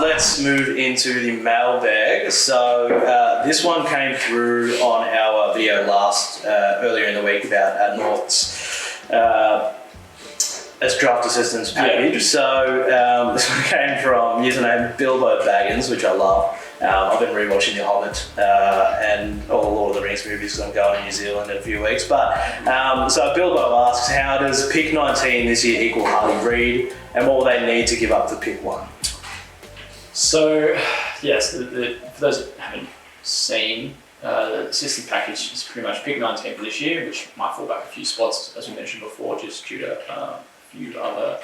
Let's move into the mailbag. So this one came through on our video earlier in the week about North's as draft assistance package. Yeah. So this one came from username Bilbo Baggins, which I love. I've been rewatching The Hobbit and all the Lord of the Rings movies because I'm going to New Zealand in a few weeks. But so Bilbo asks, how does pick 19 this year equal Harley Reid, and what will they need to give up to pick 1? So yes, for those that haven't seen, the assistant package is pretty much pick 19 for this year, which might fall back a few spots, as we mentioned before, just due to a few other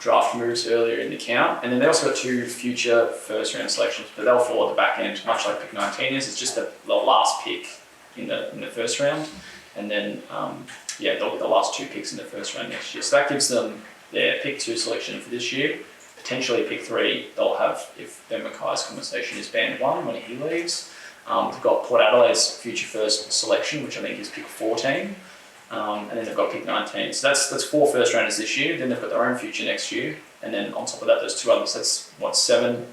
draft moves earlier in the count. And then they also got 2 future first round selections, but they'll fall at the back end, much like pick 19 is. It's just the last pick in the first round. And then, they'll get the last 2 picks in the first round next year. So that gives them their pick 2 selection for this year. Potentially pick 3, they'll have, if Ben Mackay's conversation is band 1 when he leaves. They've got Port Adelaide's future first selection, which I think is pick 14. And then they've got pick 19. So that's 4 first rounders this year. Then they've got their own future next year. And then on top of that, there's 2 others. That's 7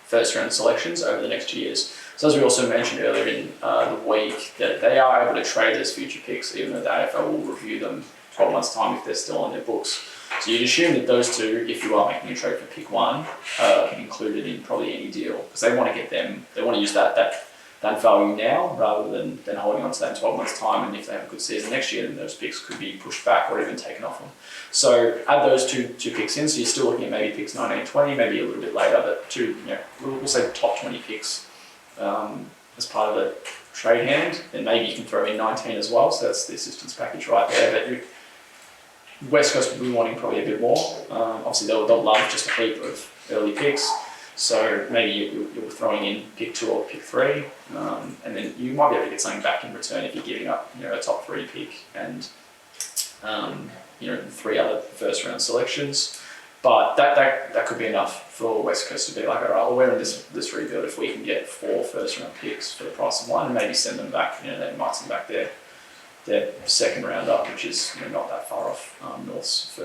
first round selections over the next 2 years. So as we also mentioned earlier in the week, that they are able to trade those future picks, even though the AFL will review them 12 months' time if they're still on their books. So you'd assume that those 2, if you are making a trade for pick 1, are included in probably any deal, because they want to get them, they want to use that value now rather than holding on to that in 12 months' time. And if they have a good season next year, then those picks could be pushed back or even taken off them. So add those two picks in. So you're still looking at maybe picks 19, 20, maybe a little bit later, but we'll say top 20 picks as part of the trade hand. Then maybe you can throw in 19 as well. So that's the assistance package right there. But West Coast will be wanting probably a bit more. Obviously, they'll love just a heap of early picks. So maybe you're throwing in pick 2 or pick 3, and then you might be able to get something back in return if you're giving up, a top 3 pick and 3 other first round selections. But that could be enough for West Coast to be like, all right, well, we're in this rebuild. If we can get 4 first round picks for the price of 1, and maybe send them back, they might send back their second round up, which is not that far off North's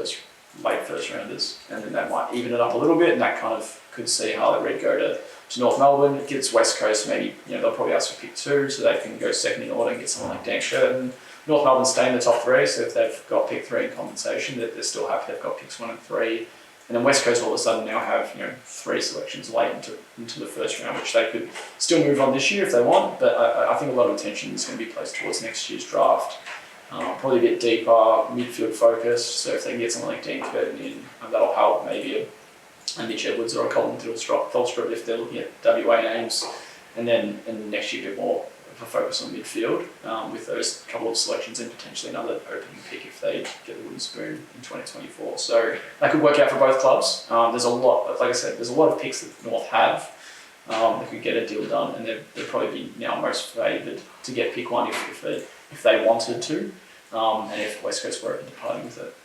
late first rounders, and then that might even it up a little bit, and that kind of could see how Reid go to North Melbourne. It gets West Coast, maybe they'll probably ask for pick 2, so they can go second in order and get someone like Dan Shurton. North Melbourne stay in the top 3, so if they've got pick 3 in compensation, that they're still happy they've got picks 1 and 3. And then West Coast all of a sudden now have 3 selections late into the first round, which they could still move on this year if they want. But I think a lot of attention is going to be placed towards next year's draft. Probably a bit deeper, midfield focused. So if they can get someone like Dean Curtin in, that'll help. Maybe a Mitch Edwards or a Colin Thelstrup if they're looking at WA names. And then next year a bit more of a focus on midfield with those couple of selections and potentially another opening pick if they get the wooden spoon in 2024. So that could work out for both clubs. There's a lot, like I said, there's a lot of picks that North have that could get a deal done, and they'd probably be now most favoured to get pick 1 if they wanted to, and if West Coast were open to parting with it.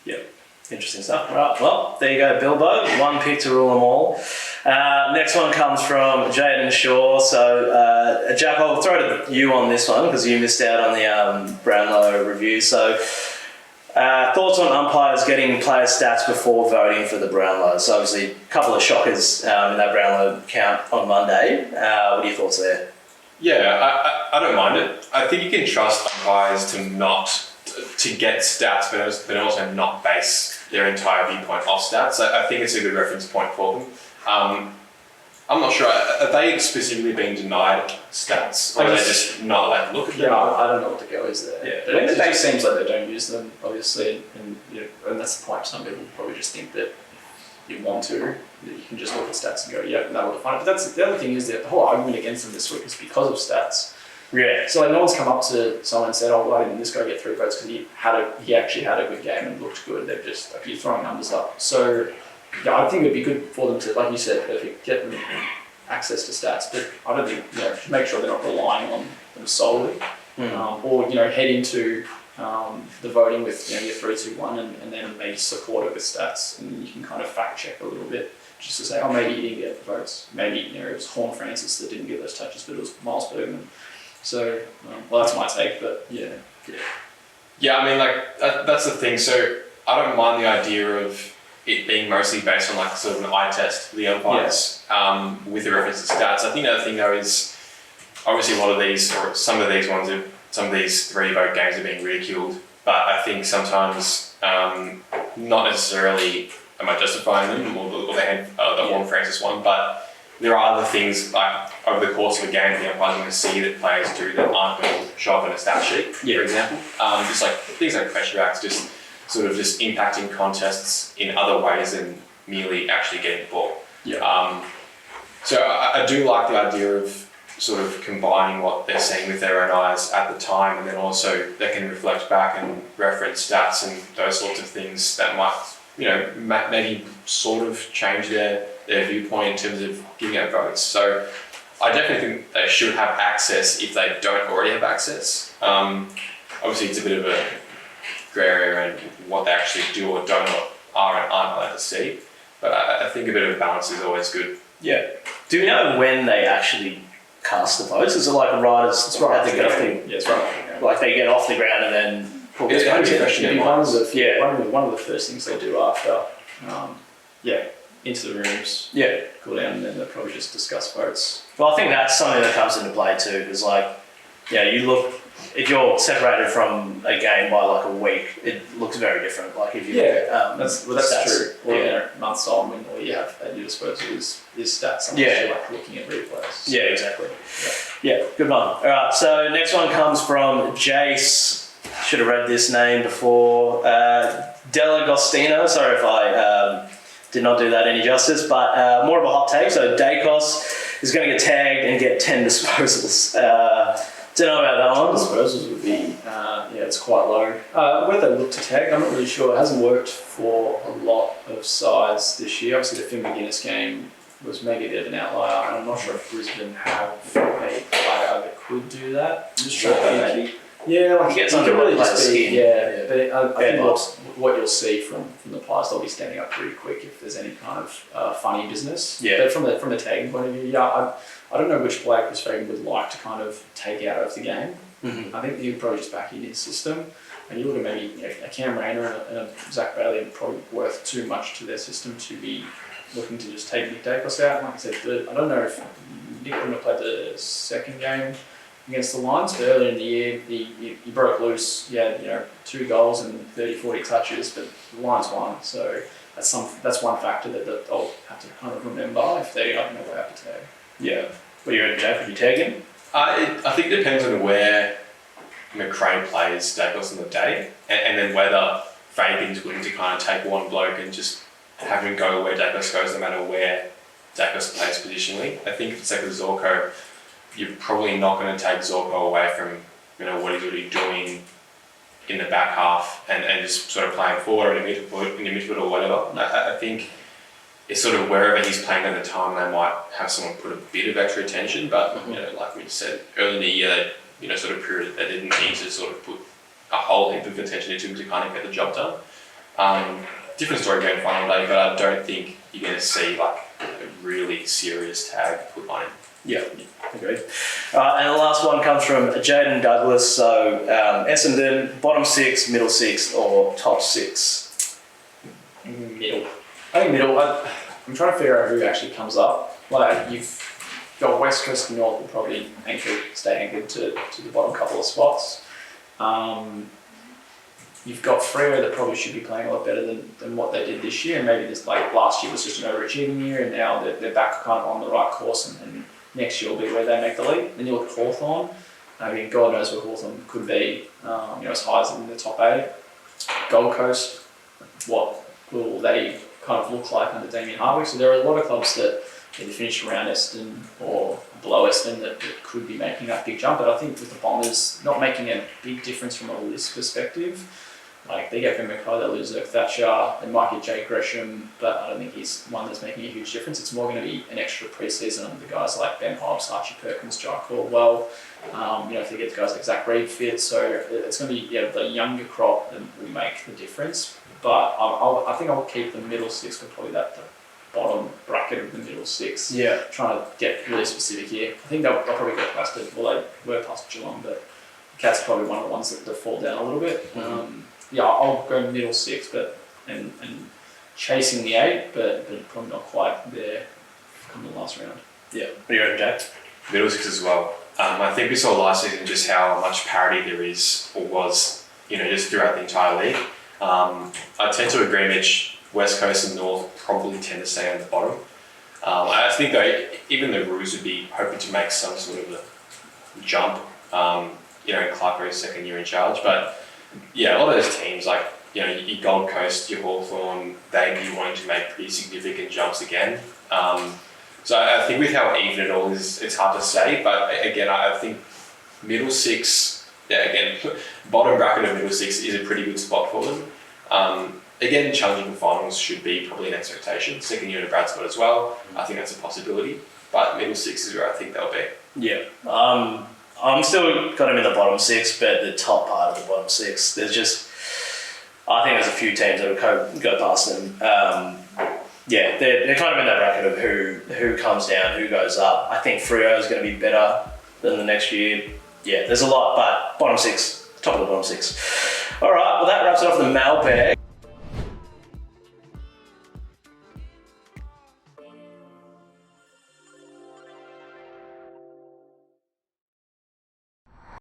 Yeah. Interesting stuff. Right, well, there you go, Bilbo. 1 pick to rule them all. Next one comes from Jaden Shaw. So, Jack, I'll throw to you on this one because you missed out on the Brownlow review. So, thoughts on umpires getting player stats before voting for the Brownlow? So, obviously, a couple of shockers in that Brownlow count on Monday. What are your thoughts there? Yeah, I don't mind it. I think you can trust umpires to get stats, but also not base their entire viewpoint off stats. I think it's a good reference point for them. I'm not sure. Are they specifically being denied stats, or are they just not allowed to look at them? Yeah, I don't know what the go is there. Yeah, but it just seems like they don't use them, obviously, and that's the point. Some people probably just think that you want to, that you can just look at stats and go, yeah, and that will define it. But that's the other thing is that the whole argument against them this week is because of stats. Yeah. So no one's come up to someone and said, why didn't this guy get 3 votes? Because he actually had a good game and looked good. They're just you're throwing numbers up. So yeah, I think it'd be good for them to, like you said, get them access to stats. But I don't think make sure they're not relying on them solely, or head into the voting with your 3-2-1 and then maybe support it with stats, and you can kind of fact check a little bit. Just to say, maybe he didn't get the votes. Maybe it was Horn Francis that didn't get those touches, but it was Miles Bergman. So, that's my take, but yeah. Yeah, I mean, that's the thing. So I don't mind the idea of it being mostly based on like sort of an eye test for the umpires, with the reference to stats. I think the other thing though is obviously a lot of these, or some of these 3-vote games are being ridiculed, but I think sometimes not necessarily am I justifying them or the Horn Francis one, but there are other things like over the course of a game the umpire's going to see that players do that aren't going to show up in a stat sheet, for example. Just like things like pressure acts, just sort of just impacting contests in other ways than merely actually getting the ball. So I do like the idea of sort of combining what they're seeing with their own eyes at the time, and then also they can reflect back and reference stats and those sorts of things that might, maybe sort of change their viewpoint in terms of giving out votes. So I definitely think they should have access if they don't already have access. Obviously it's a bit of a grey area around what they actually do or don't or are and aren't allowed to see, but I think a bit of a balance is always good. Yeah. Do we know when they actually cast the votes? Is it like riders It's right. at the ground? Yeah, it's right. Like they get off the ground and then pull the It'd votes be in? one of the first things they do after, into the rooms, Yeah. cool down, and then they'll probably just discuss votes. Well, I think that's something that comes into play too, because you look, if you're separated from a game by like a week, it looks very different. Like if you that's stats. true. Or months on when all you have at your disposal is stats. Unless you're like looking at replays. Yeah, exactly. Yeah, good one. All right, so next one comes from Jace. Should have read this name before. Delagostino. Sorry if I did not do that any justice, but more of a hot take. So Dacos is going to get tagged and get 10 disposals. Don't know about that one. Disposals would be, it's quite low. Where they look to tag, I'm not really sure. It hasn't worked for a lot of sides this year. Obviously, the Finn McGuinness game was maybe a bit of an outlier, and I'm not sure if Brisbane have a player that could do that. I'm just trying to think. Yeah, like Gets you under can really player's just be, skin. but I think what you'll see from the players, they'll be standing up pretty quick if there's any kind of funny business. Yeah. But from the tagging point of view, I don't know which player Chris Fagan would like to kind of take out of the game. Mm-hmm. I think he would probably just back in his system. And you look at maybe a Cam Rayner and a Zach Bailey are probably worth too much to their system to be looking to just take Nick Dacos out. Like I said, I don't know if Nick wouldn't have played the second game against the Lions, but earlier in the year he broke loose. He had 2 goals and 30-40 touches, but the Lions won. So that's one factor that they'll have to kind of remember if they don't know how to tag. Yeah. What you reckon, Jack? Would you tag him? I think it depends on where McRae plays Dacos on the day, and then whether Fagan's willing to kind of take one bloke and just have him go where Dacos goes, no matter where Dacos plays positionally. I think if it's like a Zorko, you're probably not going to take Zorko away from what he's already doing in the back half and just sort of playing forward or in the midfield or whatever. I think it's sort of wherever he's playing at the time, they might have someone put a bit of extra attention, but like we said early in the year, they sort of proved that they didn't need to sort of put a whole heap of attention into him to kind of get the job done. Different story going final day, but I don't think you're going to see like a really serious tag put on him. Yeah, agreed. And the last one comes from Jaden Douglas. So Essendon, bottom 6, middle 6, or top 6? Middle. I think middle. I'm trying to figure out who actually comes up. Like you've got West Coast and North will probably stay anchored to the bottom couple of spots. You've got Freo that probably should be playing a lot better than what they did this year, and maybe this last year was just an overachieving year, and now they're back kind of on the right course, and next year will be where they make the leap. Then you look at Hawthorn. I mean, God knows where Hawthorn could be, as high as in the top 8. Gold Coast, what will they kind of look like under Damien Hardwick? So there are a lot of clubs that either finish around Essendon or below Essendon that could be making that big jump. But I think with the Bombers not making a big difference from a list perspective, like they get Ben McKay, they lose Zerk Thatcher, they might get Jake Gresham, but I don't think he's one that's making a huge difference. It's more going to be an extra pre-season under the guys like Ben Hobbs, Archie Perkins, Jai Caldwell. If they get guys like Zach Reid fit, so it's going to be the younger crop that will make the difference. But I think I'll keep the middle 6 for probably the bottom bracket of the middle 6. Yeah. Trying to get really specific here. I think they'll probably get past it. Well, they were past Geelong, but Cats are probably one of the ones that fall down a little bit. Mm-hmm. I'll go middle 6, but and chasing the 8, but probably not quite there come the last round. Yeah. What do you reckon, Jack? Middle 6 as well. I think we saw last season just how much parity there is, or was, just throughout the entire league. I tend to agree, Mitch. West Coast and North probably tend to stay on the bottom. I think though, even the Roos would be hoping to make some sort of a jump, in Clarko's second year in charge. But yeah, a lot of those teams, like, your Gold Coast, your Hawthorn, they'd be wanting to make pretty significant jumps again. So I think with how even it all is, it's hard to say. But again, I think middle 6, bottom bracket of middle 6 is a pretty good spot for them. Again, challenging for finals should be probably an expectation. Second year in a Brad spot as well. I think that's a possibility. But middle 6 is where I think they'll be. Yeah. I'm still got them in the bottom 6, but the top part of the bottom 6, I think there's a few teams that will go past them. They're kind of in that bracket of who comes down, who goes up. I think Freo is going to be better than the next year. Yeah, there's a lot, but bottom 6, top of the bottom 6. All right, well, that wraps it off the mailbag.